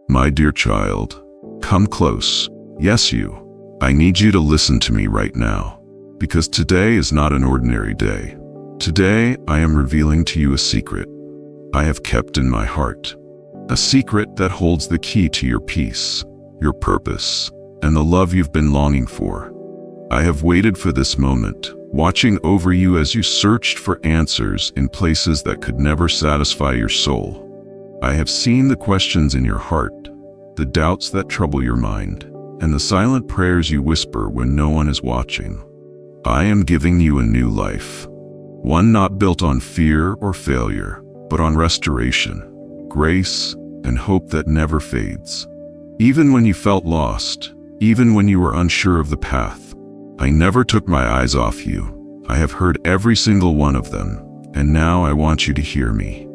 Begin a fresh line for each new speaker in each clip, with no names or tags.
My dear child, come close. Yes, you. I need you to listen to me right now, because today is not an ordinary day. Today, I am revealing to you a secret I have kept in my heart. A secret that holds the key to your peace, your purpose, and the love you've been longing for. I have waited for this moment, watching over you as you searched for answers in places that could never satisfy your soul. I have seen the questions in your heart, the doubts that trouble your mind, and the silent prayers you whisper when no one is watching. I am giving you a new life, one not built on fear or failure, but on restoration, grace, and hope that never fades. Even when you felt lost, even when you were unsure of the path, I never took my eyes off you. I have heard every single one of them, and now I want you to hear me.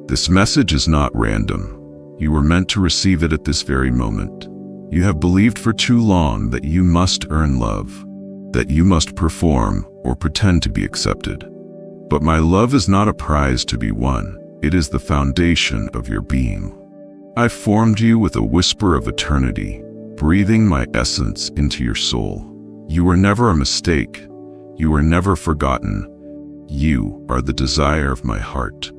This message is not random. You were meant to receive it at this very moment. You have believed for too long that you must earn love, that you must perform or pretend to be accepted. But my love is not a prize to be won. It is the foundation of your being. I formed you with a whisper of eternity, breathing my essence into your soul. You were never a mistake. You were never forgotten. You are the desire of my heart.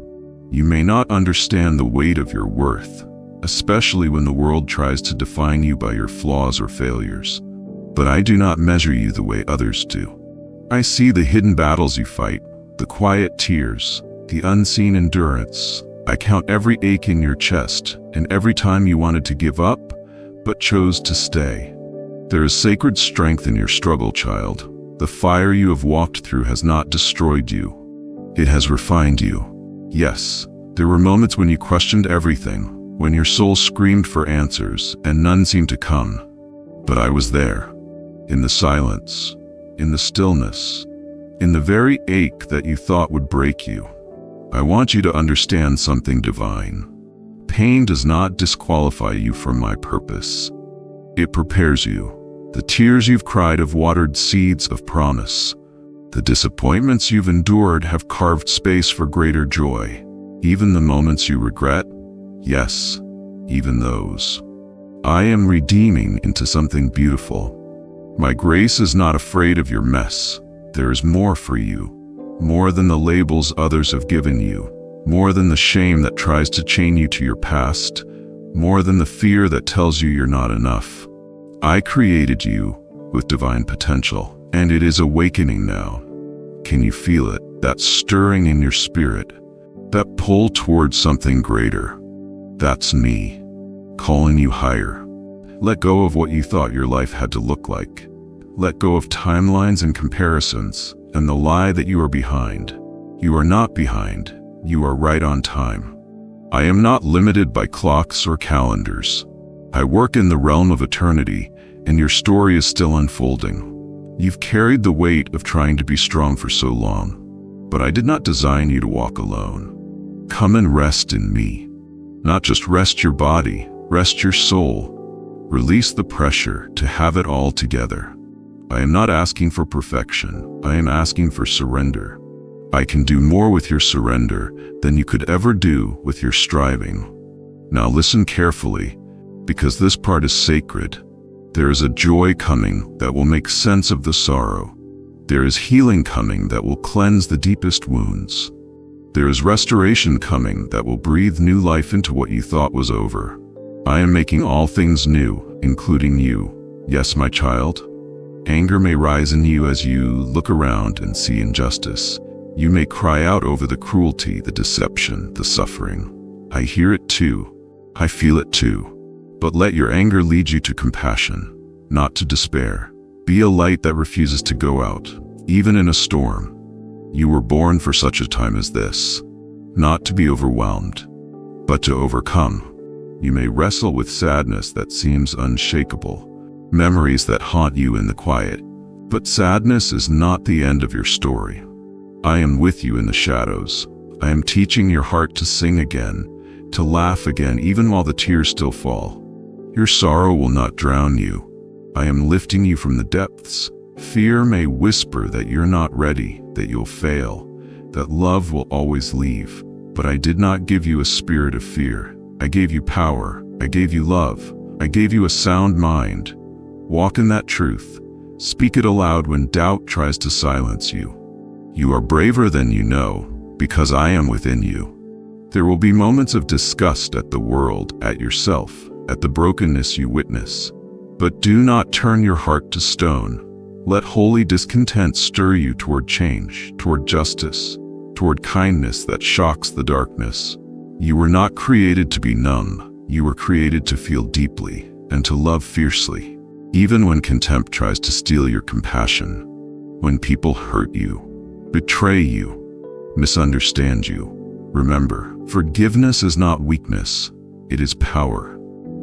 You may not understand the weight of your worth, especially when the world tries to define you by your flaws or failures. But I do not measure you the way others do. I see the hidden battles you fight, the quiet tears, the unseen endurance. I count every ache in your chest and every time you wanted to give up, but chose to stay. There is sacred strength in your struggle, child. The fire you have walked through has not destroyed you. It has refined you. Yes, there were moments when you questioned everything, when your soul screamed for answers and none seemed to come. But I was there, in the silence, in the stillness, in the very ache that you thought would break you. I want you to understand something divine. Pain does not disqualify you from my purpose. It prepares you. The tears you've cried have watered seeds of promise. The disappointments you've endured have carved space for greater joy. Even the moments you regret, yes, even those, I am redeeming into something beautiful. My grace is not afraid of your mess. There is more for you, more than the labels others have given you, more than the shame that tries to chain you to your past, more than the fear that tells you you're not enough. I created you with divine potential, and it is awakening now. Can you feel it? That stirring in your spirit, that pull towards something greater. That's me, calling you higher. Let go of what you thought your life had to look like. Let go of timelines and comparisons, and the lie that you are behind. You are not behind. You are right on time. I am not limited by clocks or calendars. I work in the realm of eternity, and your story is still unfolding. You've carried the weight of trying to be strong for so long, but I did not design you to walk alone. Come and rest in me. Not just rest your body, rest your soul. Release the pressure to have it all together. I am not asking for perfection. I am asking for surrender. I can do more with your surrender than you could ever do with your striving. Now listen carefully, because this part is sacred. There is a joy coming that will make sense of the sorrow. There is healing coming that will cleanse the deepest wounds. There is restoration coming that will breathe new life into what you thought was over. I am making all things new, including you. Yes, my child. Anger may rise in you as you look around and see injustice. You may cry out over the cruelty, the deception, the suffering. I hear it too. I feel it too. But let your anger lead you to compassion, not to despair. Be a light that refuses to go out, even in a storm. You were born for such a time as this, not to be overwhelmed, but to overcome. You may wrestle with sadness that seems unshakable, memories that haunt you in the quiet, but sadness is not the end of your story. I am with you in the shadows. I am teaching your heart to sing again, to laugh again even while the tears still fall. Your sorrow will not drown you. I am lifting you from the depths. Fear may whisper that you're not ready, that you'll fail, that love will always leave. But I did not give you a spirit of fear. I gave you power. I gave you love. I gave you a sound mind. Walk in that truth. Speak it aloud when doubt tries to silence you. You are braver than you know, because I am within you. There will be moments of disgust at the world, at yourself, at the brokenness you witness. But do not turn your heart to stone. Let holy discontent stir you toward change, toward justice, toward kindness that shocks the darkness. You were not created to be numb. You were created to feel deeply and to love fiercely, even when contempt tries to steal your compassion, when people hurt you, betray you, misunderstand you. Remember, forgiveness is not weakness, it is power.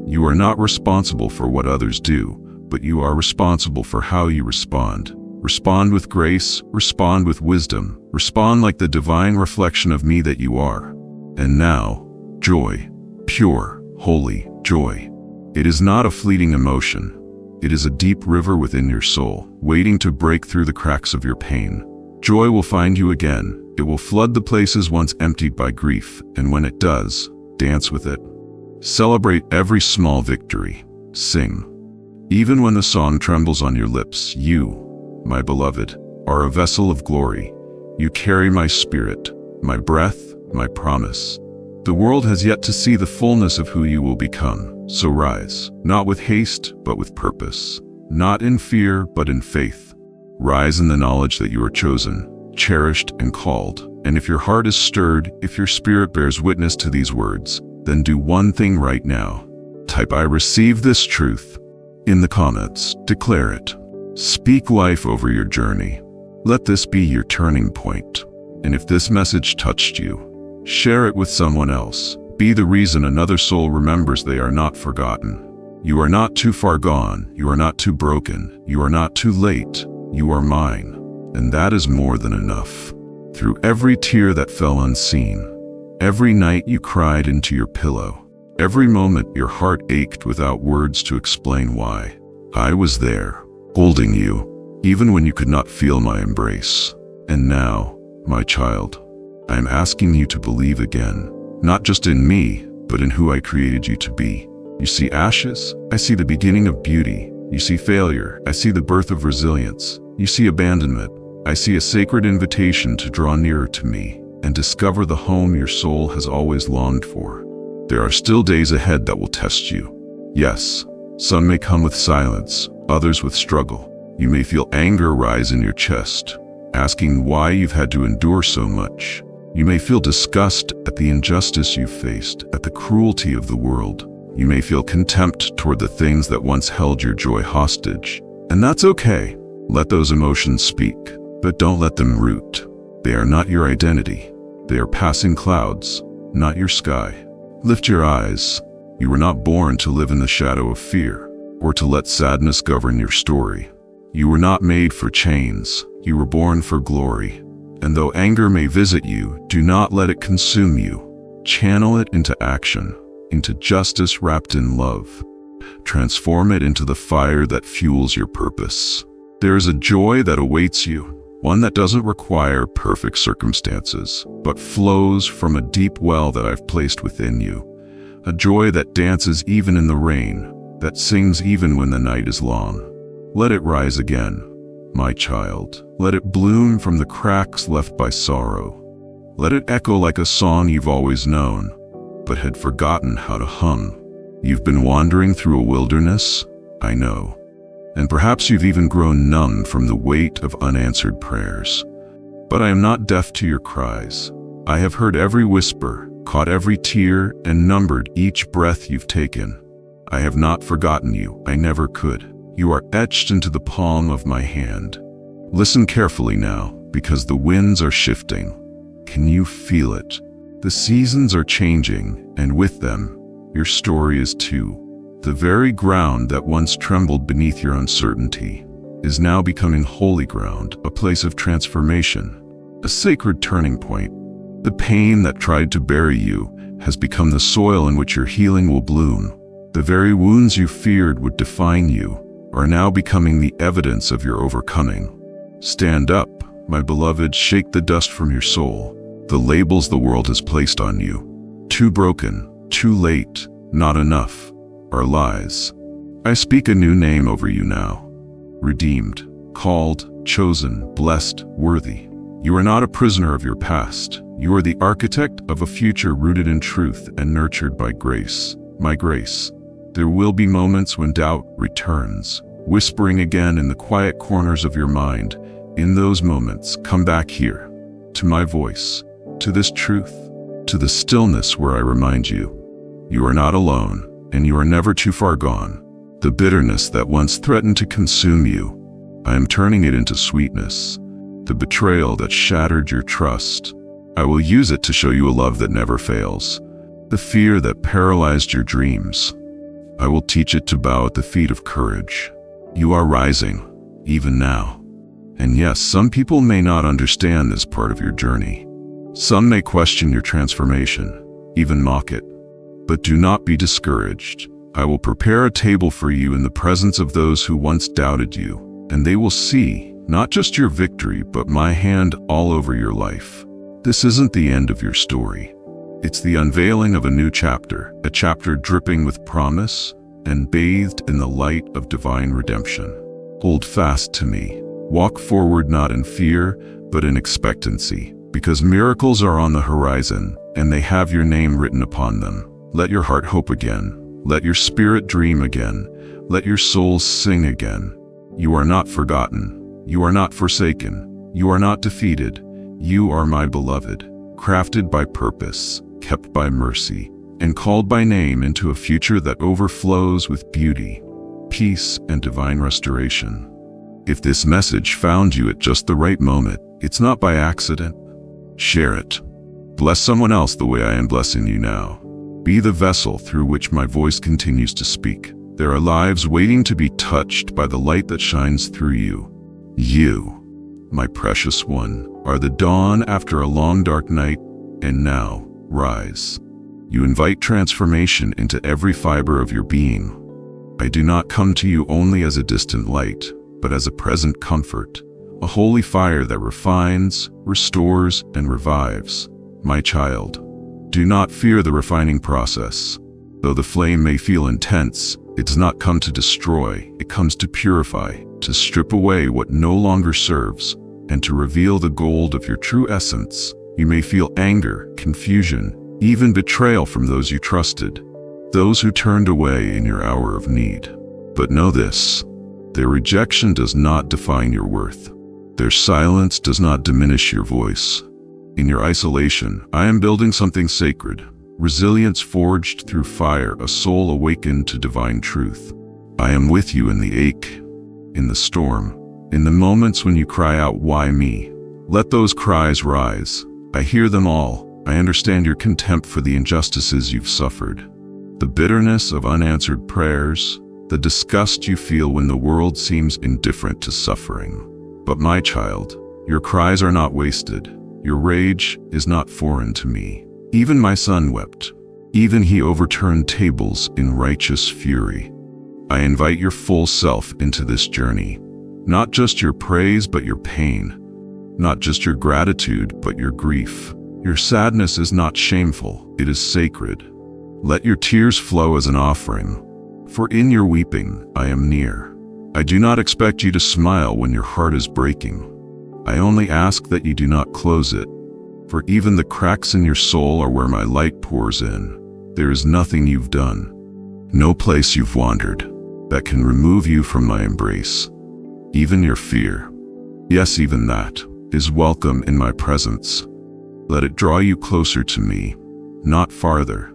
You are not responsible for what others do, but you are responsible for how you respond. Respond with grace, respond with wisdom, respond like the divine reflection of me that you are. And now, joy, pure, holy joy. It is not a fleeting emotion. It is a deep river within your soul, waiting to break through the cracks of your pain. Joy will find you again. It will flood the places once emptied by grief, and when it does, dance with it. Celebrate every small victory. Sing. Even when the song trembles on your lips, you, my beloved, are a vessel of glory. You carry my spirit, my breath, my promise. The world has yet to see the fullness of who you will become, so rise, not with haste, but with purpose. Not in fear, but in faith. Rise in the knowledge that you are chosen, cherished, and called. And if your heart is stirred, if your spirit bears witness to these words, then do one thing right now. Type "I receive this truth" in the comments. Declare it. Speak life over your journey. Let this be your turning point. And if this message touched you, share it with someone else. Be the reason another soul remembers they are not forgotten. You are not too far gone. You are not too broken. You are not too late. You are mine. And that is more than enough. Through every tear that fell unseen, every night you cried into your pillow, every moment your heart ached without words to explain why, I was there, holding you, even when you could not feel my embrace. And now, my child, I am asking you to believe again, not just in me, but in who I created you to be. You see ashes? I see the beginning of beauty. You see failure? I see the birth of resilience. You see abandonment? I see a sacred invitation to draw nearer to me and discover the home your soul has always longed for. There are still days ahead that will test you. Yes, some may come with silence, others with struggle. You may feel anger rise in your chest, asking why you've had to endure so much. You may feel disgust at the injustice you've faced, at the cruelty of the world. You may feel contempt toward the things that once held your joy hostage. And that's okay. Let those emotions speak, but don't let them root. They are not your identity. They are passing clouds, not your sky. Lift your eyes. You were not born to live in the shadow of fear, or to let sadness govern your story. You were not made for chains. You were born for glory. And though anger may visit you, do not let it consume you. Channel it into action, into justice wrapped in love. Transform it into the fire that fuels your purpose. There is a joy that awaits you, one that doesn't require perfect circumstances, but flows from a deep well that I've placed within you. A joy that dances even in the rain, that sings even when the night is long. Let it rise again, my child. Let it bloom from the cracks left by sorrow. Let it echo like a song you've always known, but had forgotten how to hum. You've been wandering through a wilderness, I know. And perhaps you've even grown numb from the weight of unanswered prayers. But I am not deaf to your cries. I have heard every whisper, caught every tear, and numbered each breath you've taken. I have not forgotten you. I never could. You are etched into the palm of my hand. Listen carefully now, because the winds are shifting. Can you feel it? The seasons are changing, and with them, your story is too. The very ground that once trembled beneath your uncertainty is now becoming holy ground, a place of transformation, a sacred turning point. The pain that tried to bury you has become the soil in which your healing will bloom. The very wounds you feared would define you are now becoming the evidence of your overcoming. Stand up, my beloved, shake the dust from your soul. The labels the world has placed on you. Too broken, too late, not enough, are lies. I speak a new name over you now. Redeemed, called, chosen, blessed, worthy. You are not a prisoner of your past. You are the architect of a future rooted in truth and nurtured by grace, my grace. There will be moments when doubt returns, whispering again in the quiet corners of your mind. In those moments, come back here, to my voice, to this truth, to the stillness where I remind you, you are not alone, and you are never too far gone. The bitterness that once threatened to consume you, I am turning it into sweetness. The betrayal that shattered your trust, I will use it to show you a love that never fails. The fear that paralyzed your dreams, I will teach it to bow at the feet of courage. You are rising, even now. And yes, some people may not understand this part of your journey. Some may question your transformation, even mock it. But do not be discouraged. I will prepare a table for you in the presence of those who once doubted you, and they will see not just your victory, but my hand all over your life. This isn't the end of your story. It's the unveiling of a new chapter, a chapter dripping with promise and bathed in the light of divine redemption. Hold fast to me. Walk forward not in fear, but in expectancy, because miracles are on the horizon, and they have your name written upon them. Let your heart hope again. Let your spirit dream again. Let your soul sing again. You are not forgotten. You are not forsaken. You are not defeated. You are my beloved, crafted by purpose, kept by mercy, and called by name into a future that overflows with beauty, peace, and divine restoration. If this message found you at just the right moment, it's not by accident. Share it. Bless someone else the way I am blessing you now. Be the vessel through which my voice continues to speak. There are lives waiting to be touched by the light that shines through you. You, my precious one, are the dawn after a long dark night, and now, rise. You invite transformation into every fiber of your being. I do not come to you only as a distant light, but as a present comfort, a holy fire that refines, restores, and revives. My child, do not fear the refining process. Though the flame may feel intense, it does not come to destroy, it comes to purify, to strip away what no longer serves, and to reveal the gold of your true essence. You may feel anger, confusion, even betrayal from those you trusted, those who turned away in your hour of need. But know this, their rejection does not define your worth. Their silence does not diminish your voice. In your isolation, I am building something sacred. Resilience forged through fire, a soul awakened to divine truth. I am with you in the ache, in the storm, in the moments when you cry out, "Why me?" Let those cries rise. I hear them all. I understand your contempt for the injustices you've suffered, the bitterness of unanswered prayers, the disgust you feel when the world seems indifferent to suffering. But my child, your cries are not wasted. Your rage is not foreign to me. Even my son wept. Even he overturned tables in righteous fury. I invite your full self into this journey. Not just your praise, but your pain. Not just your gratitude, but your grief. Your sadness is not shameful, it is sacred. Let your tears flow as an offering. For in your weeping, I am near. I do not expect you to smile when your heart is breaking. I only ask that you do not close it. For even the cracks in your soul are where my light pours in. There is nothing you've done, no place you've wandered, that can remove you from my embrace. Even your fear, yes, even that, is welcome in my presence. Let it draw you closer to me, not farther.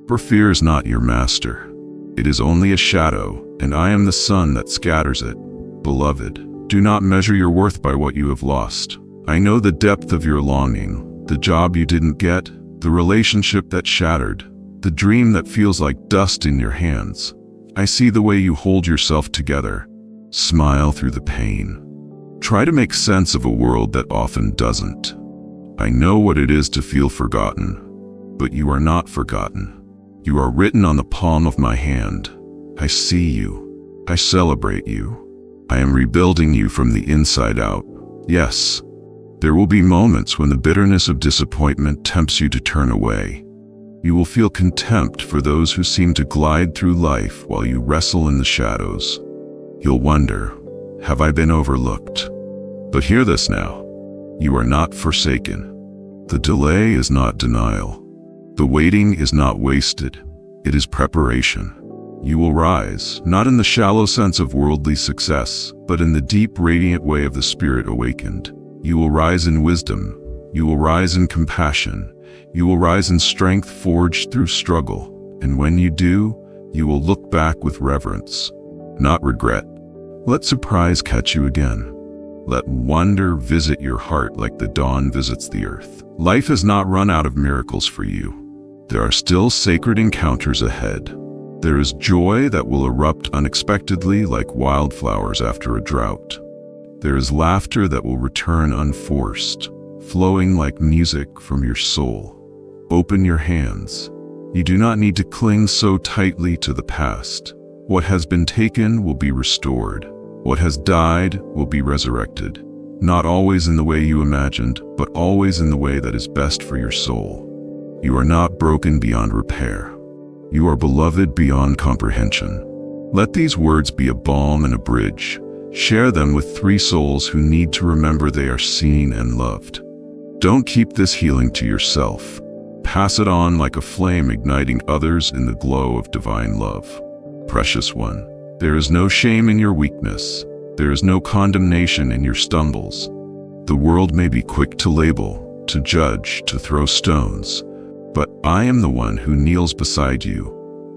For fear is not your master. It is only a shadow, and I am the sun that scatters it. Beloved, do not measure your worth by what you have lost. I know the depth of your longing, the job you didn't get, the relationship that shattered, the dream that feels like dust in your hands. I see the way you hold yourself together. Smile through the pain. Try to make sense of a world that often doesn't. I know what it is to feel forgotten, but you are not forgotten. You are written on the palm of my hand. I see you. I celebrate you. I am rebuilding you from the inside out. Yes, there will be moments when the bitterness of disappointment tempts you to turn away. You will feel contempt for those who seem to glide through life while you wrestle in the shadows. You'll wonder, have I been overlooked? But hear this now. You are not forsaken. The delay is not denial. The waiting is not wasted. It is preparation. You will rise, not in the shallow sense of worldly success, but in the deep, radiant way of the Spirit awakened. You will rise in wisdom. You will rise in compassion. You will rise in strength forged through struggle. And when you do, you will look back with reverence, not regret. Let surprise catch you again. Let wonder visit your heart like the dawn visits the earth. Life has not run out of miracles for you. There are still sacred encounters ahead. There is joy that will erupt unexpectedly like wildflowers after a drought. There is laughter that will return unforced, flowing like music from your soul. Open your hands. You do not need to cling so tightly to the past. What has been taken will be restored. What has died will be resurrected. Not always in the way you imagined, but always in the way that is best for your soul. You are not broken beyond repair. You are beloved beyond comprehension. Let these words be a balm and a bridge. Share them with 3 souls who need to remember they are seen and loved. Don't keep this healing to yourself. Pass it on like a flame igniting others in the glow of divine love. Precious one, there is no shame in your weakness. There is no condemnation in your stumbles. The world may be quick to label, to judge, to throw stones, but I am the one who kneels beside you,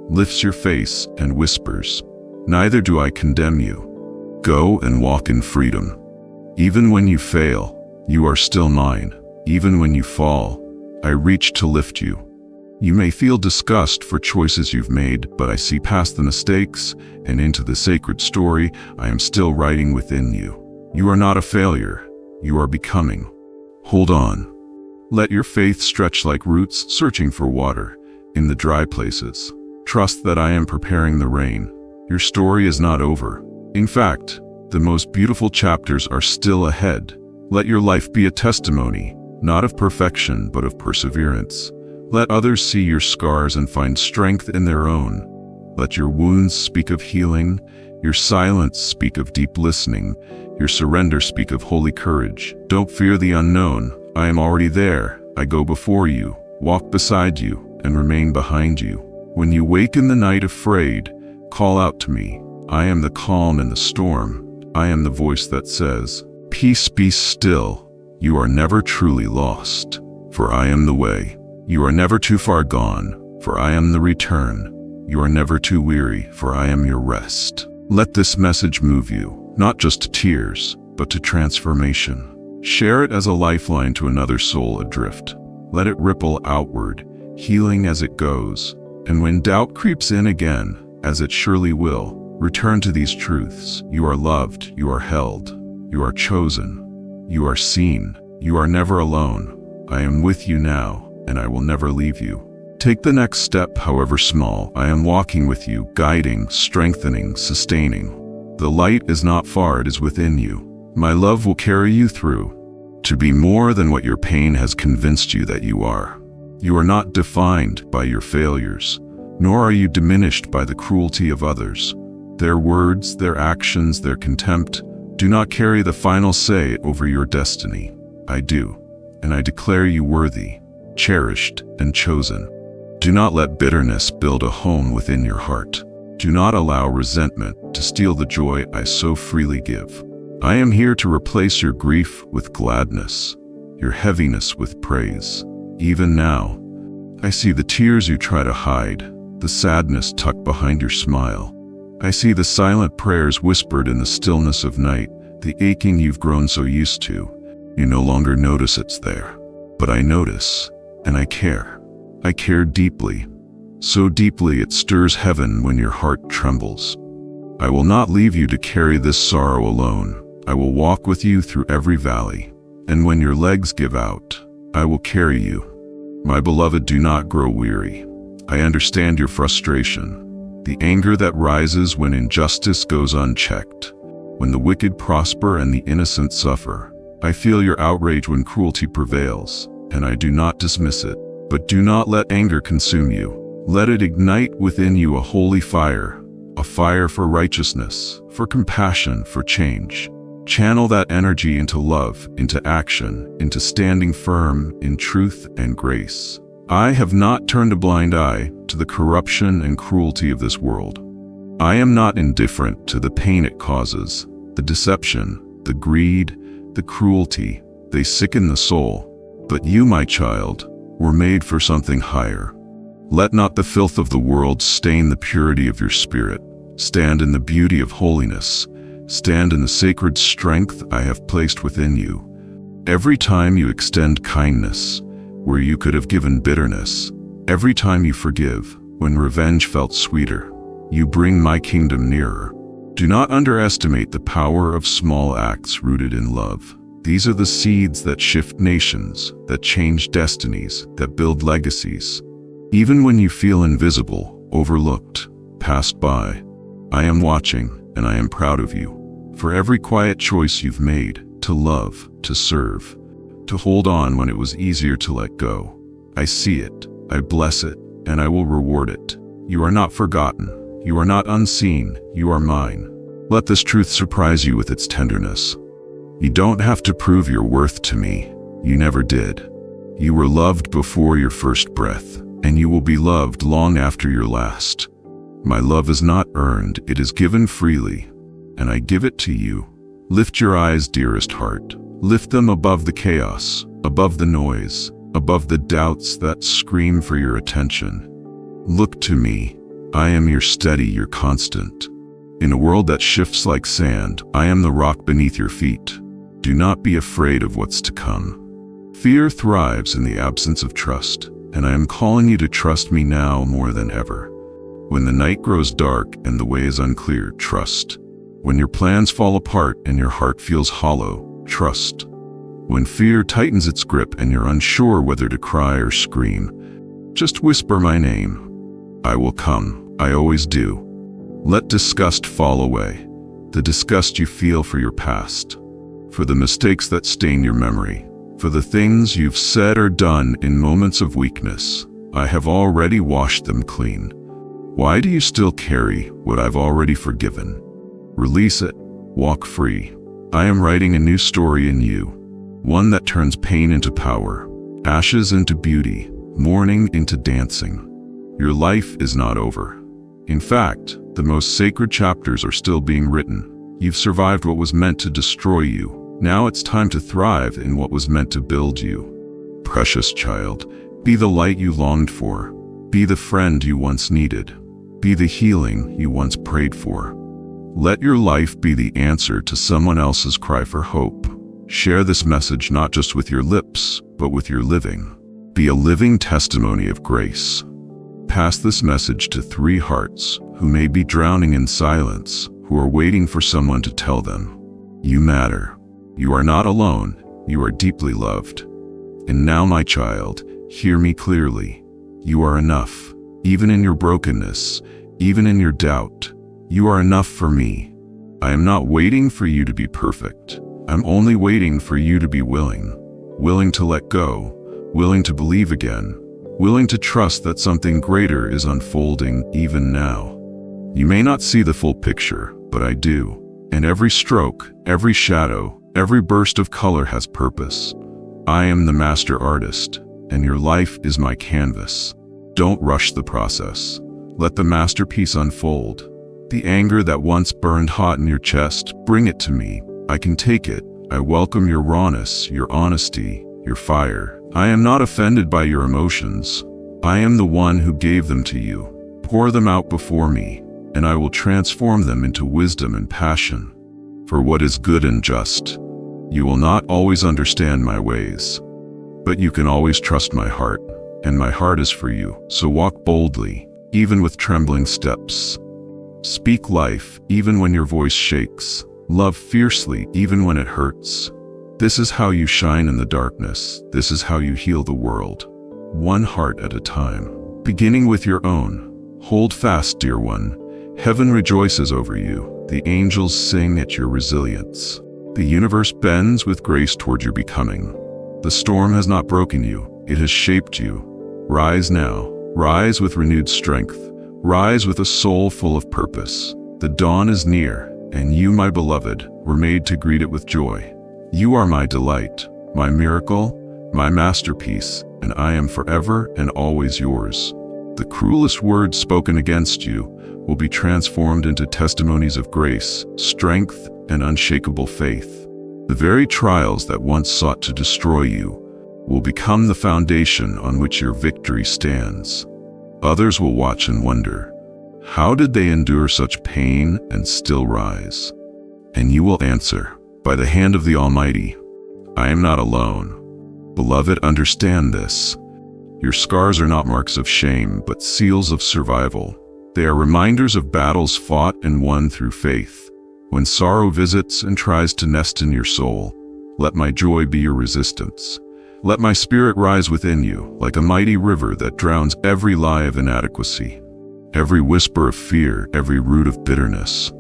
lifts your face and whispers, "Neither do I condemn you. Go and walk in freedom. Even when you fail, you are still mine. Even when you fall, I reach to lift you." You may feel disgust for choices you've made, but I see past the mistakes and into the sacred story I am still writing within you. You are not a failure. You are becoming. Hold on. Let your faith stretch like roots searching for water in the dry places. Trust that I am preparing the rain. Your story is not over. In fact, the most beautiful chapters are still ahead. Let your life be a testimony, not of perfection, but of perseverance. Let others see your scars and find strength in their own. Let your wounds speak of healing, your silence speak of deep listening, your surrender speak of holy courage. Don't fear the unknown. I am already there. I go before you, walk beside you, and remain behind you. When you wake in the night afraid, call out to me. I am the calm in the storm. I am the voice that says, "Peace, be still. You are never truly lost, for I am the way. You are never too far gone, for I am the return. You are never too weary, for I am your rest." Let this message move you, not just to tears, but to transformation. Share it as a lifeline to another soul adrift. Let it ripple outward, healing as it goes. And when doubt creeps in again, as it surely will, return to these truths. You are loved, you are held, you are chosen, you are seen, you are never alone. I am with you now, and I will never leave you. Take the next step, however small. I am walking with you, guiding, strengthening, sustaining. The light is not far, it is within you. My love will carry you through, to be more than what your pain has convinced you that you are. You are not defined by your failures, nor are you diminished by the cruelty of others. Their words, their actions, their contempt do not carry the final say over your destiny. I do, and I declare you worthy, cherished, and chosen. Do not let bitterness build a home within your heart. Do not allow resentment to steal the joy I so freely give. I am here to replace your grief with gladness, your heaviness with praise. Even now, I see the tears you try to hide, the sadness tucked behind your smile. I see the silent prayers whispered in the stillness of night, the aching you've grown so used to. You no longer notice it's there, but I notice, and I care. I care deeply, so deeply it stirs heaven when your heart trembles. I will not leave you to carry this sorrow alone. I will walk with you through every valley, and when your legs give out, I will carry you. My beloved, do not grow weary. I understand your frustration, the anger that rises when injustice goes unchecked, when the wicked prosper and the innocent suffer. I feel your outrage when cruelty prevails, and I do not dismiss it. But do not let anger consume you. Let it ignite within you a holy fire, a fire for righteousness, for compassion, for change. Channel that energy into love, into action, into standing firm in truth and grace. I have not turned a blind eye to the corruption and cruelty of this world. I am not indifferent to the pain it causes, the deception, the greed, the cruelty. They sicken the soul. But you, my child, were made for something higher. Let not the filth of the world stain the purity of your spirit. Stand in the beauty of holiness. Stand in the sacred strength I have placed within you. Every time you extend kindness, where you could have given bitterness, every time you forgive, when revenge felt sweeter, you bring my kingdom nearer. Do not underestimate the power of small acts rooted in love. These are the seeds that shift nations, that change destinies, that build legacies. Even when you feel invisible, overlooked, passed by, I am watching and I am proud of you. For every quiet choice you've made, to love, to serve, to hold on when it was easier to let go. I see it, I bless it, and I will reward it. You are not forgotten, you are not unseen, you are mine. Let this truth surprise you with its tenderness. You don't have to prove your worth to me, you never did. You were loved before your first breath, and you will be loved long after your last. My love is not earned, it is given freely, and I give it to you. Lift your eyes, dearest heart. Lift them above the chaos, above the noise, above the doubts that scream for your attention. Look to me. I am your steady, your constant. In a world that shifts like sand, I am the rock beneath your feet. Do not be afraid of what's to come. Fear thrives in the absence of trust, and I am calling you to trust me now more than ever. When the night grows dark and the way is unclear, trust. When your plans fall apart and your heart feels hollow, trust. When fear tightens its grip and you're unsure whether to cry or scream, just whisper my name. I will come, I always do. Let disgust fall away, the disgust you feel for your past, for the mistakes that stain your memory, for the things you've said or done in moments of weakness. I have already washed them clean. Why do you still carry what I've already forgiven? Release it, walk free. I am writing a new story in you, one that turns pain into power, ashes into beauty, mourning into dancing. Your life is not over. In fact, the most sacred chapters are still being written. You've survived what was meant to destroy you. Now it's time to thrive in what was meant to build you. Precious child, be the light you longed for. Be the friend you once needed. Be the healing you once prayed for. Let your life be the answer to someone else's cry for hope. Share this message not just with your lips, but with your living. Be a living testimony of grace. Pass this message to 3 hearts who may be drowning in silence, who are waiting for someone to tell them, you matter. You are not alone, you are deeply loved. And now, my child, hear me clearly. You are enough, even in your brokenness, even in your doubt. You are enough for me. I am not waiting for you to be perfect. I'm only waiting for you to be willing. Willing to let go, willing to believe again, willing to trust that something greater is unfolding even now. You may not see the full picture, but I do. And every stroke, every shadow, every burst of color has purpose. I am the master artist, and your life is my canvas. Don't rush the process. Let the masterpiece unfold. The anger that once burned hot in your chest, bring it to me. I can take it. I welcome your rawness, your honesty, your fire. I am not offended by your emotions. I am the one who gave them to you. Pour them out before me, and I will transform them into wisdom and passion. For what is good and just. You will not always understand my ways, but you can always trust my heart, and my heart is for you. So walk boldly, even with trembling steps. Speak life, even when your voice shakes. Love fiercely, even when it hurts. This is how you shine in the darkness. This is how you heal the world. One heart at a time. Beginning with your own. Hold fast, dear one. Heaven rejoices over you. The angels sing at your resilience. The universe bends with grace toward your becoming. The storm has not broken you. It has shaped you. Rise now. Rise with renewed strength. Rise with a soul full of purpose. The dawn is near, and you, my beloved, were made to greet it with joy. You are my delight, my miracle, my masterpiece, and I am forever and always yours. The cruelest words spoken against you will be transformed into testimonies of grace, strength, and unshakable faith. The very trials that once sought to destroy you will become the foundation on which your victory stands. Others will watch and wonder, how did they endure such pain and still rise? And you will answer, by the hand of the Almighty, I am not alone. Beloved, understand this. Your scars are not marks of shame, but seals of survival. They are reminders of battles fought and won through faith. When sorrow visits and tries to nest in your soul, let my joy be your resistance. Let my spirit rise within you, like a mighty river that drowns every lie of inadequacy, every whisper of fear, every root of bitterness.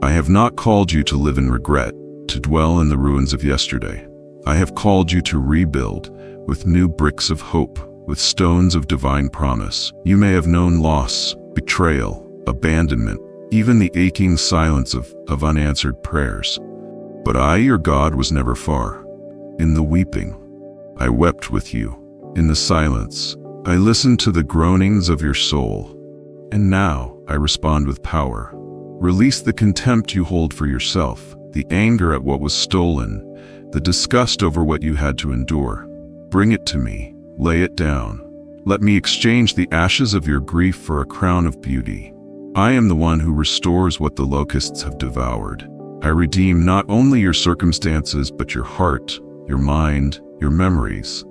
I have not called you to live in regret, to dwell in the ruins of yesterday. I have called you to rebuild with new bricks of hope, with stones of divine promise. You may have known loss, betrayal, abandonment, even the aching silence of unanswered prayers. But I, your God, was never far. In the weeping, I wept with you. In the silence, I listened to the groanings of your soul. And now I respond with power. Release the contempt you hold for yourself, the anger at what was stolen, the disgust over what you had to endure. Bring it to me. Lay it down. Let me exchange the ashes of your grief for a crown of beauty. I am the one who restores what the locusts have devoured. I redeem not only your circumstances, but your heart, your mind, your memories.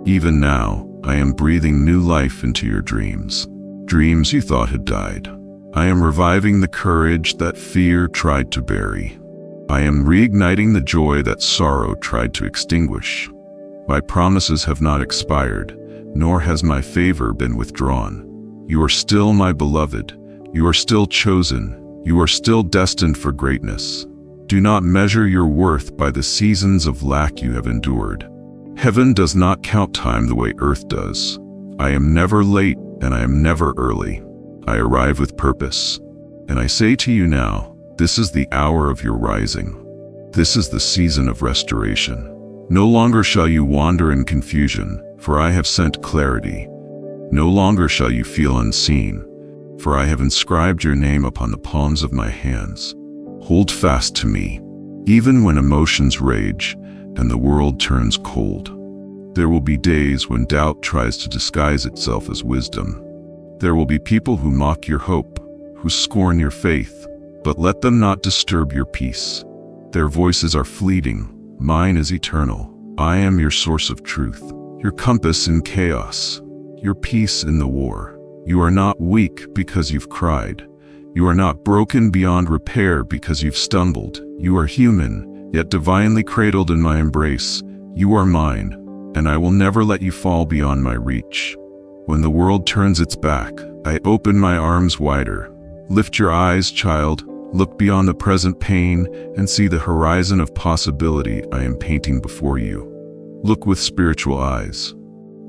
Even now, I am breathing new life into your dreams. Dreams you thought had died. I am reviving the courage that fear tried to bury. I am reigniting the joy that sorrow tried to extinguish. My promises have not expired, nor has my favor been withdrawn. You are still my beloved. You are still chosen. You are still destined for greatness. Do not measure your worth by the seasons of lack you have endured. Heaven does not count time the way earth does. I am never late and I am never early. I arrive with purpose. And I say to you now, this is the hour of your rising. This is the season of restoration. No longer shall you wander in confusion, for I have sent clarity. No longer shall you feel unseen, for I have inscribed your name upon the palms of my hands. Hold fast to me, even when emotions rage and the world turns cold. There will be days when doubt tries to disguise itself as wisdom. There will be people who mock your hope, who scorn your faith, but let them not disturb your peace. Their voices are fleeting. Mine is eternal. I am your source of truth, your compass in chaos, your peace in the war. You are not weak because you've cried. You are not broken beyond repair because you've stumbled. You are human, yet divinely cradled in my embrace. You are mine, and I will never let you fall beyond my reach. When the world turns its back, I open my arms wider. Lift your eyes, child. Look beyond the present pain and see the horizon of possibility I am painting before you. Look with spiritual eyes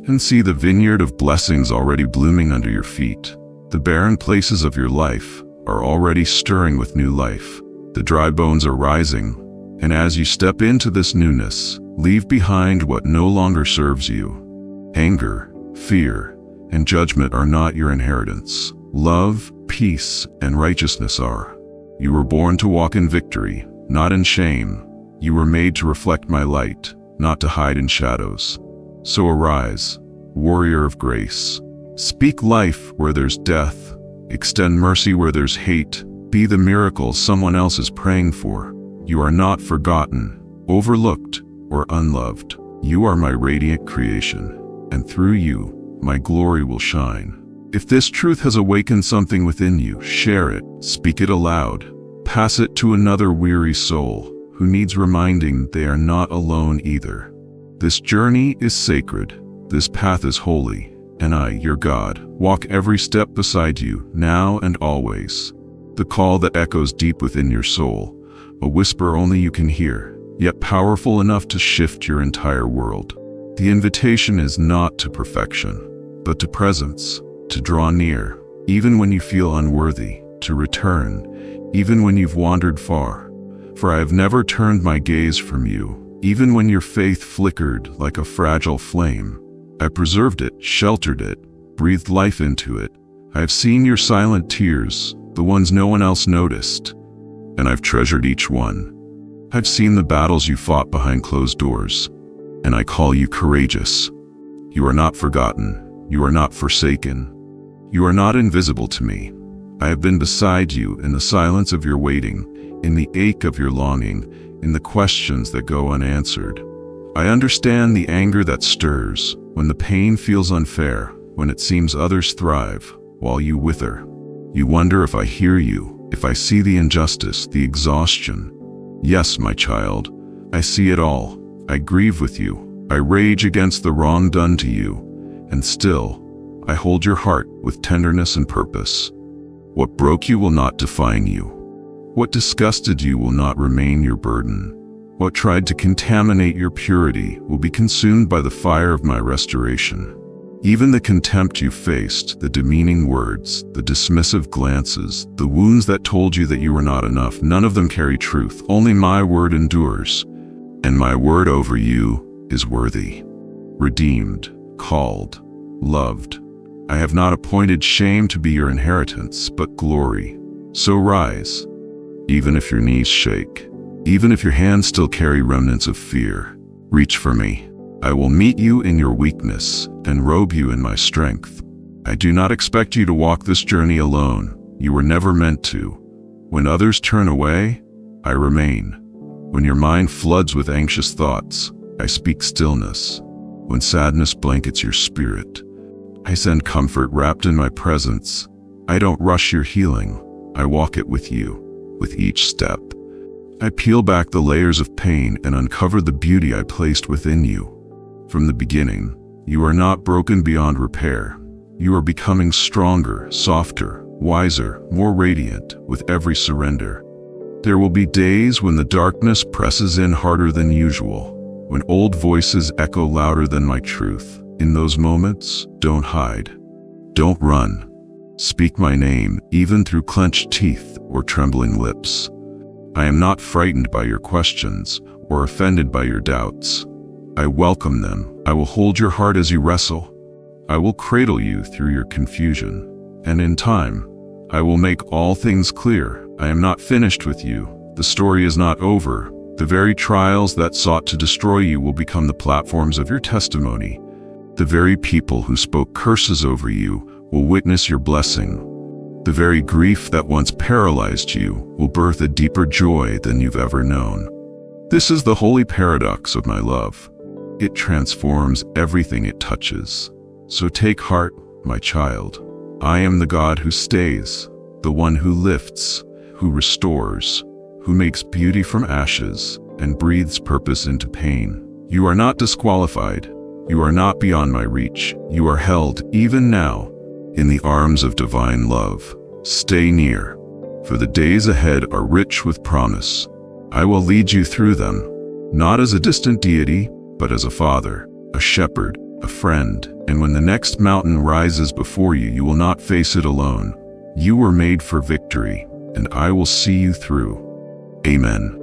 and see the vineyard of blessings already blooming under your feet. The barren places of your life are already stirring with new life. The dry bones are rising, and as you step into this newness, leave behind what no longer serves you. Anger, fear, and judgment are not your inheritance. Love, peace, and righteousness are. You were born to walk in victory, not in shame. You were made to reflect my light, not to hide in shadows. So arise, warrior of grace. Speak life where there's death. Extend mercy where there's hate. Be the miracle someone else is praying for. You are not forgotten, overlooked, or unloved. You are my radiant creation, and through you, my glory will shine. If this truth has awakened something within you, share it, speak it aloud. Pass it to another weary soul who needs reminding they are not alone either. This journey is sacred, this path is holy, and I, your God, walk every step beside you, now and always. The call that echoes deep within your soul, a whisper only you can hear, yet powerful enough to shift your entire world. The invitation is not to perfection, but to presence, to draw near, even when you feel unworthy, to return, even when you've wandered far. For I have never turned my gaze from you, even when your faith flickered like a fragile flame. I preserved it, sheltered it, breathed life into it. I have seen your silent tears, the ones no one else noticed, and I've treasured each one. I've seen the battles you fought behind closed doors, and I call you courageous. You are not forgotten. You are not forsaken. You are not invisible to me. I have been beside you in the silence of your waiting, in the ache of your longing, in the questions that go unanswered. I understand the anger that stirs, when the pain feels unfair, when it seems others thrive, while you wither. You wonder if I hear you, if I see the injustice, the exhaustion. Yes, my child, I see it all. I grieve with you. I rage against the wrong done to you. And still, I hold your heart with tenderness and purpose. What broke you will not define you. What disgusted you will not remain your burden. What tried to contaminate your purity will be consumed by the fire of my restoration. Even the contempt you faced, the demeaning words, the dismissive glances, the wounds that told you that you were not enough, none of them carry truth. Only my word endures, and my word over you is worthy. Redeemed, called, loved. I have not appointed shame to be your inheritance, but glory. So rise, even if your knees shake, even if your hands still carry remnants of fear. Reach for me. I will meet you in your weakness and robe you in my strength. I do not expect you to walk this journey alone. You were never meant to. When others turn away, I remain. When your mind floods with anxious thoughts, I speak stillness. When sadness blankets your spirit, I send comfort wrapped in my presence. I don't rush your healing. I walk it with you, with each step. I peel back the layers of pain and uncover the beauty I placed within you. From the beginning, you are not broken beyond repair. You are becoming stronger, softer, wiser, more radiant with every surrender. There will be days when the darkness presses in harder than usual, when old voices echo louder than my truth. In those moments, don't hide. Don't run. Speak my name, even through clenched teeth or trembling lips. I am not frightened by your questions or offended by your doubts. I welcome them. I will hold your heart as you wrestle. I will cradle you through your confusion. And in time, I will make all things clear. I am not finished with you. The story is not over. The very trials that sought to destroy you will become the platforms of your testimony. The very people who spoke curses over you will witness your blessing. The very grief that once paralyzed you will birth a deeper joy than you've ever known. This is the holy paradox of my love. It transforms everything it touches. So take heart, my child. I am the God who stays, the one who lifts, who restores, who makes beauty from ashes and breathes purpose into pain. You are not disqualified. You are not beyond my reach. You are held, even now, in the arms of divine love. Stay near, for the days ahead are rich with promise. I will lead you through them, not as a distant deity, but as a father, a shepherd, a friend. And when the next mountain rises before you, you will not face it alone. You were made for victory, and I will see you through. Amen.